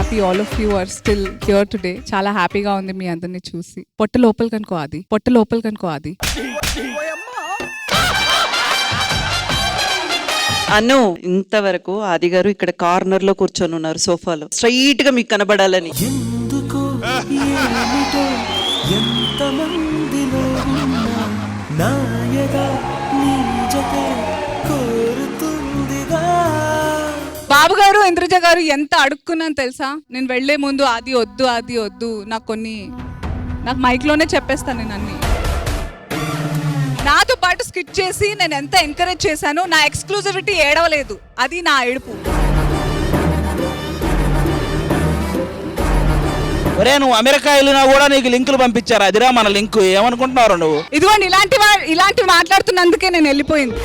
Happy all of you are still here today. చాలా హ్యాపీగా ఉంది మీ అందరిని చూసి. పొట్ట లోపల కనుకో అది. అను, ఇంతవరకు ఆది గారు ఇక్కడ కార్నర్ లో కూర్చొని ఉన్నారు సోఫాలో, స్ట్రైట్ గా మీకు కనబడాలని. ఎందుకో ఏమిటో ఎంతమందిలో ఉన్నా నాయగా నీ జతే కోరుతుందిగా. బాబు గారు, ఇంద్రజ గారు ఎంత అడుక్కున్నాను తెలుసా? నేను వెళ్లే ముందు అది వద్దు నాకు మైక్ లోనే చెప్పేస్తాను నేను అన్ని. నాతో పాటు స్కిట్ చేసి నేను ఎంత ఎంకరేజ్ చేశాను. నా ఎక్స్క్లూజివిటీ ఏడవలేదు, అది నా ఏడుపు. ఒరే, నువ్వు అమెరికా వెళ్ళినా కూడా నీకు లింకులు పంపించారు, అదిరా మన లింకు. ఏమనుకుంటున్నారు నువ్వు? ఇదిగోండి, ఇలాంటివి మాట్లాడుతున్నందుకే నేను వెళ్ళిపోయింది.